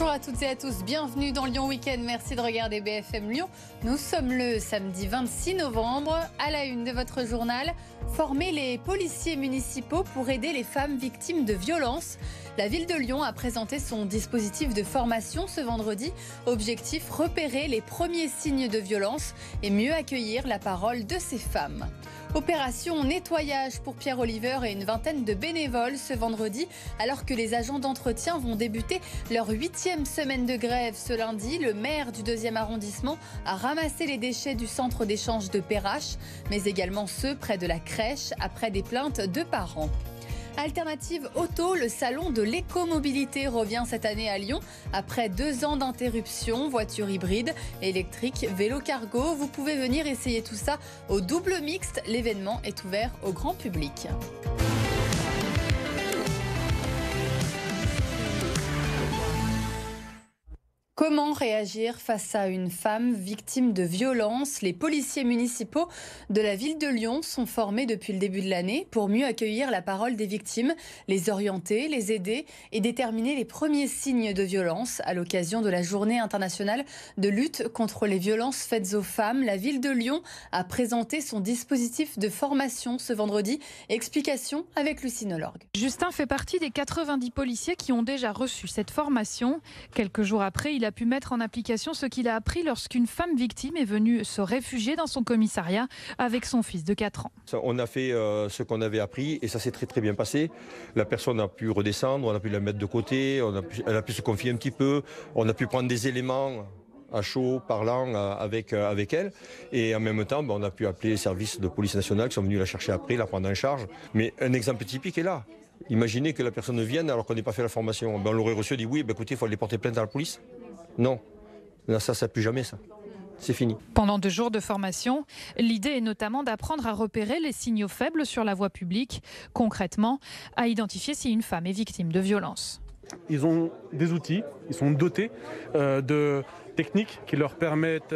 Bonjour à toutes et à tous, bienvenue dans Lyon Week-end, merci de regarder BFM Lyon. Nous sommes le samedi 26 novembre, à la une de votre journal, former les policiers municipaux pour aider les femmes victimes de violences. La ville de Lyon a présenté son dispositif de formation ce vendredi. Objectif, repérer les premiers signes de violence et mieux accueillir la parole de ces femmes. Opération nettoyage pour Pierre Oliver et une vingtaine de bénévoles ce vendredi. Alors que les agents d'entretien vont débuter leur 8e semaine de grève ce lundi, le maire du 2e arrondissement a ramassé les déchets du centre d'échange de Perrache, mais également ceux près de la crèche après des plaintes de parents. Alternative Auto, le salon de l'écomobilité revient cette année à Lyon. Après 2 ans d'interruption, voitures hybrides, électriques, vélo cargo, vous pouvez venir essayer tout ça au double mixte. L'événement est ouvert au grand public. Comment réagir face à une femme victime de violences? Les policiers municipaux de la ville de Lyon sont formés depuis le début de l'année pour mieux accueillir la parole des victimes, les orienter, les aider et déterminer les premiers signes de violence. À l'occasion de la journée internationale de lutte contre les violences faites aux femmes, la ville de Lyon a présenté son dispositif de formation ce vendredi. Explication avec Lucine Lorgue. Justin fait partie des 90 policiers qui ont déjà reçu cette formation. Quelques jours après, il a pu mettre en application ce qu'il a appris lorsqu'une femme victime est venue se réfugier dans son commissariat avec son fils de 4 ans. On a fait ce qu'on avait appris et ça s'est très bien passé. La personne a pu redescendre, on a pu la mettre de côté, elle a pu se confier un petit peu, on a pu prendre des éléments à chaud, parlant avec elle. Et en même temps, on a pu appeler les services de police nationale qui sont venus la chercher après, la prendre en charge. Mais un exemple typique est là. Imaginez que la personne vienne alors qu'on n'ait pas fait la formation. On l'aurait reçu et dit oui, écoutez, il faut aller porter plainte à la police. Non, là, ça ne plus jamais ça. C'est fini. Pendant 2 jours de formation, l'idée est notamment d'apprendre à repérer les signaux faibles sur la voie publique, concrètement à identifier si une femme est victime de violence. Ils ont des outils, ils sont dotés de techniques qui leur permettent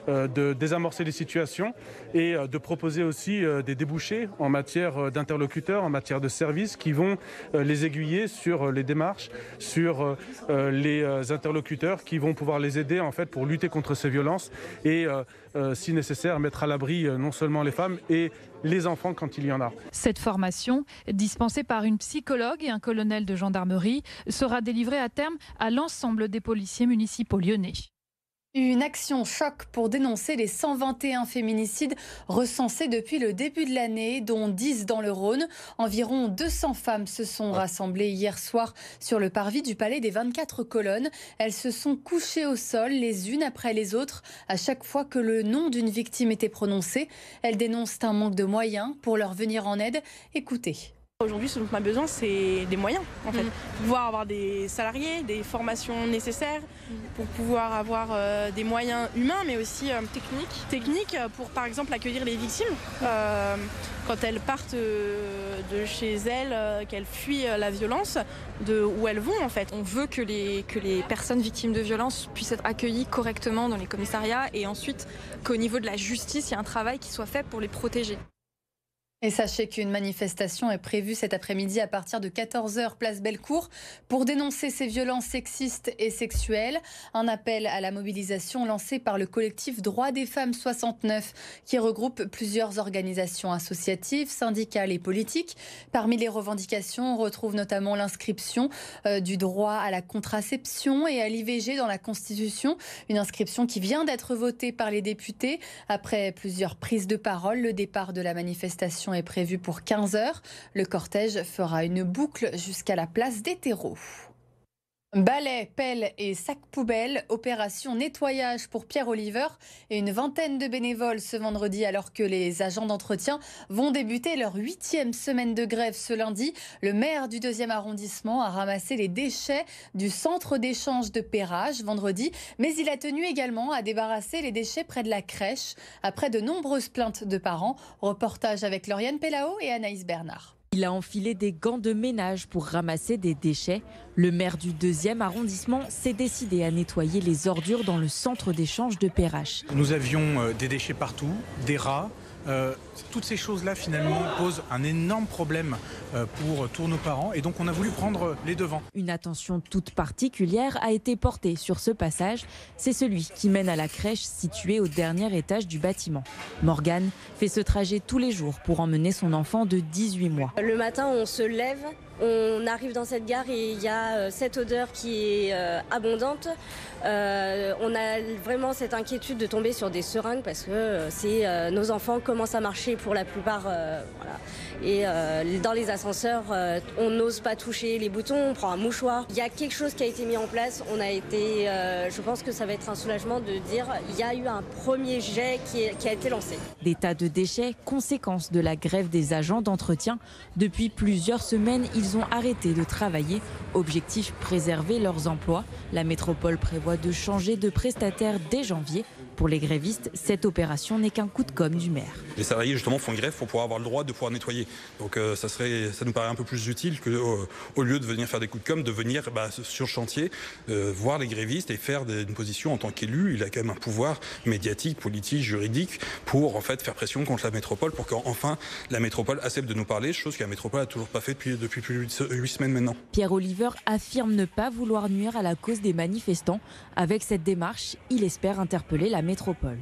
de désamorcer les situations et de proposer aussi des débouchés en matière d'interlocuteurs, en matière de services qui vont les aiguiller sur les démarches, sur les interlocuteurs qui vont pouvoir les aider en fait pour lutter contre ces violences et si nécessaire mettre à l'abri non seulement les femmes et les enfants quand il y en a. Cette formation, dispensée par une psychologue et un colonel de gendarmerie, sera délivrée à terme à l'ensemble des policiers municipaux lyonnais. Une action choc pour dénoncer les 121 féminicides recensés depuis le début de l'année, dont 10 dans le Rhône. Environ 200 femmes se sont rassemblées hier soir sur le parvis du Palais des 24 Colonnes. Elles se sont couchées au sol les unes après les autres à chaque fois que le nom d'une victime était prononcé. Elles dénoncent un manque de moyens pour leur venir en aide. Écoutez. Aujourd'hui, ce dont on a besoin, c'est des moyens, en fait. Pouvoir avoir des salariés, des formations nécessaires pour pouvoir avoir des moyens humains, mais aussi techniques pour, par exemple, accueillir les victimes quand elles partent de chez elles, qu'elles fuient la violence, de où elles vont, en fait. On veut que les personnes victimes de violences puissent être accueillies correctement dans les commissariats et ensuite qu'au niveau de la justice, il y a un travail qui soit fait pour les protéger. Et sachez qu'une manifestation est prévue cet après-midi à partir de 14h, place Bellecour, pour dénoncer ces violences sexistes et sexuelles. Un appel à la mobilisation lancé par le collectif Droits des femmes 69, qui regroupe plusieurs organisations associatives, syndicales et politiques. Parmi les revendications, on retrouve notamment l'inscription du droit à la contraception et à l'IVG dans la Constitution. Une inscription qui vient d'être votée par les députés. Après plusieurs prises de parole, le départ de la manifestation est prévu pour 15h. Le cortège fera une boucle jusqu'à la place des terreaux. Balais, pelles et sacs poubelles, opération nettoyage pour Pierre Oliver et une vingtaine de bénévoles ce vendredi alors que les agents d'entretien vont débuter leur 8e semaine de grève ce lundi. Le maire du 2e arrondissement a ramassé les déchets du centre d'échange de Perrache vendredi, mais il a tenu également à débarrasser les déchets près de la crèche après de nombreuses plaintes de parents. Reportage avec Lauriane Pellao et Anaïs Bernard. Il a enfilé des gants de ménage pour ramasser des déchets. Le maire du 2e arrondissement s'est décidé à nettoyer les ordures dans le centre d'échange de Perrache. Nous avions des déchets partout, des rats, Toutes ces choses-là finalement posent un énorme problème pour tous nos parents et donc on a voulu prendre les devants. Une attention toute particulière a été portée sur ce passage. C'est celui qui mène à la crèche située au dernier étage du bâtiment. Morgane fait ce trajet tous les jours pour emmener son enfant de 18 mois. Le matin, on se lève, on arrive dans cette gare et il y a cette odeur qui est abondante. On a vraiment cette inquiétude de tomber sur des seringues parce que nos enfants commencent à marcher pour la plupart. Voilà. Et dans les ascenseurs, on n'ose pas toucher les boutons, on prend un mouchoir. Il y a quelque chose qui a été mis en place. Je pense que ça va être un soulagement de dire il y a eu un premier jet qui a été lancé. Des tas de déchets, conséquence de la grève des agents d'entretien. Depuis plusieurs semaines, ils ont arrêté de travailler. Objectif, préserver leurs emplois. La métropole prévoit de changer de prestataire dès janvier. Pour les grévistes, cette opération n'est qu'un coup de com' du maire. Les salariés justement font grève pour pouvoir avoir le droit de pouvoir nettoyer. Donc ça nous paraît un peu plus utile qu'au lieu de venir faire des coups de com', de venir sur le chantier, voir les grévistes et faire une position en tant qu'élu. Il a quand même un pouvoir médiatique, politique, juridique pour en fait faire pression contre la métropole pour qu'enfin la métropole accepte de nous parler, chose que la métropole n'a toujours pas fait depuis plus de 8 semaines maintenant. Pierre Oliver affirme ne pas vouloir nuire à la cause des manifestants. Avec cette démarche, il espère interpeller la métropole.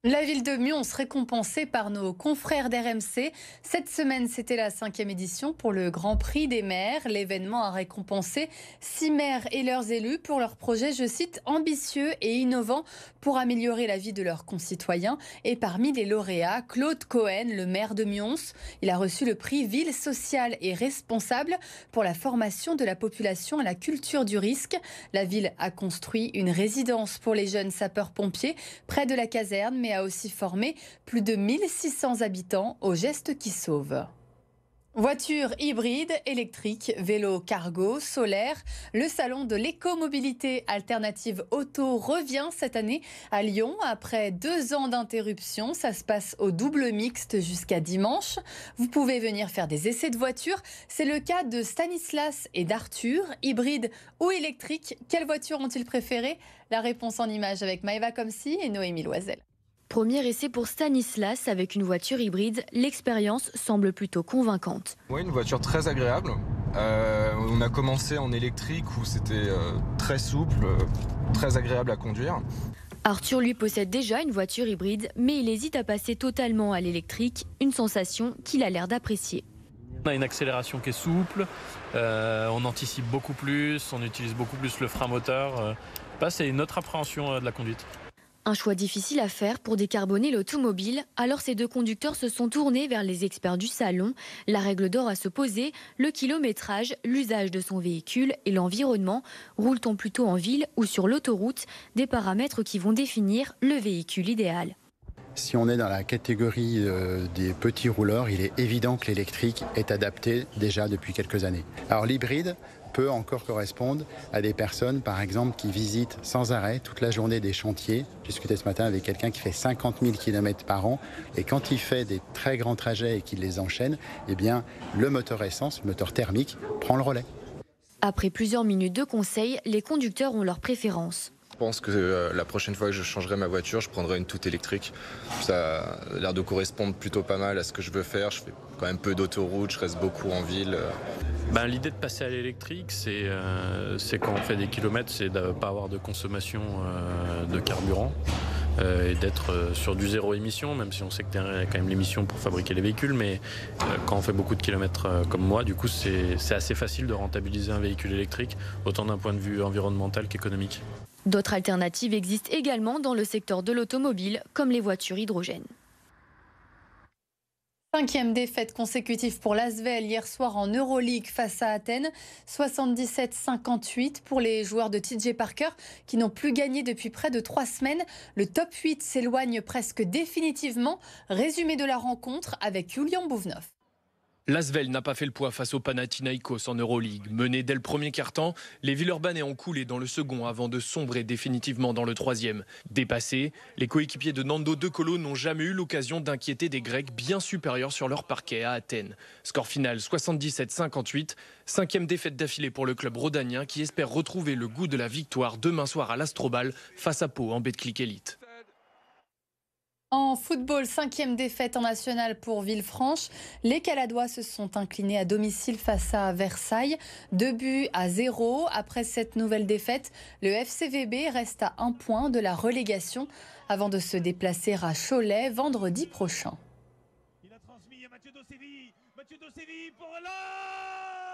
La ville de Mions récompensée par nos confrères d'RMC. Cette semaine, c'était la 5e édition pour le Grand Prix des maires. L'événement a récompensé 6 maires et leurs élus pour leurs projets, je cite, ambitieux et innovants pour améliorer la vie de leurs concitoyens. Et parmi les lauréats, Claude Cohen, le maire de Mions. Il a reçu le prix Ville sociale et responsable pour la formation de la population à la culture du risque. La ville a construit une résidence pour les jeunes sapeurs-pompiers près de la caserne, mais a aussi formé plus de 1600 habitants aux gestes qui sauvent. Voitures hybrides, électriques, vélos cargo, solaires, le salon de l'écomobilité alternative auto revient cette année à Lyon. Après 2 ans d'interruption, ça se passe au double mixte jusqu'à dimanche. Vous pouvez venir faire des essais de voitures. C'est le cas de Stanislas et d'Arthur. Hybride ou électrique, quelle voiture ont-ils préféré? La réponse en images avec Maëva Comsi et Noémie Loisel. Premier essai pour Stanislas avec une voiture hybride, l'expérience semble plutôt convaincante. Oui, une voiture très agréable. On a commencé en électrique où c'était très souple, très agréable à conduire. Arthur lui possède déjà une voiture hybride, mais il hésite à passer totalement à l'électrique, une sensation qu'il a l'air d'apprécier. On a une accélération qui est souple, on anticipe beaucoup plus, on utilise beaucoup plus le frein moteur. C'est une autre appréhension de la conduite. Un choix difficile à faire pour décarboner l'automobile, alors ces deux conducteurs se sont tournés vers les experts du salon. La règle d'or à se poser, le kilométrage, l'usage de son véhicule et l'environnement. Roule-t-on plutôt en ville ou sur l'autoroute? Des paramètres qui vont définir le véhicule idéal. Si on est dans la catégorie des petits rouleurs, il est évident que l'électrique est adapté déjà depuis quelques années. Alors l'hybride peut encore correspondre à des personnes, par exemple, qui visitent sans arrêt toute la journée des chantiers. J'ai discuté ce matin avec quelqu'un qui fait 50 000 km par an. Et quand il fait des très grands trajets et qu'il les enchaîne, eh bien, le moteur essence, le moteur thermique, prend le relais. Après plusieurs minutes de conseils, les conducteurs ont leur préférence. Je pense que la prochaine fois que je changerai ma voiture, je prendrai une toute électrique. Ça a l'air de correspondre plutôt pas mal à ce que je veux faire. Je fais quand même peu d'autoroute, je reste beaucoup en ville. L'idée de passer à l'électrique, c'est quand on fait des kilomètres, c'est de ne pas avoir de consommation de carburant et d'être sur du zéro émission, même si on sait qu'il y a quand même l'émission pour fabriquer les véhicules. Mais quand on fait beaucoup de kilomètres comme moi, du coup, c'est assez facile de rentabiliser un véhicule électrique, autant d'un point de vue environnemental qu'économique. D'autres alternatives existent également dans le secteur de l'automobile, comme les voitures hydrogène. 5e défaite consécutive pour l'Asvel hier soir en Euroleague face à Athènes. 77-58 pour les joueurs de TJ Parker qui n'ont plus gagné depuis près de 3 semaines. Le top 8 s'éloigne presque définitivement. Résumé de la rencontre avec Julian Bouvenov. L'Asvel n'a pas fait le poids face au Panathinaïkos en Euroleague. Mené dès le premier quart-temps, les Villeurbanais ont coulé dans le second avant de sombrer définitivement dans le troisième. Dépassés, les coéquipiers de Nando De Colo n'ont jamais eu l'occasion d'inquiéter des Grecs bien supérieurs sur leur parquet à Athènes. Score final 77-58, 5e défaite d'affilée pour le club rhodanien qui espère retrouver le goût de la victoire demain soir à l'Astrobal face à Pau en Betclic Elite. En football, 5e défaite en national pour Villefranche. Les Caladois se sont inclinés à domicile face à Versailles. 2-0. Après cette nouvelle défaite, le FCVB reste à 1 point de la relégation avant de se déplacer à Cholet vendredi prochain. Il a transmis à Mathieu Dosevi pour là.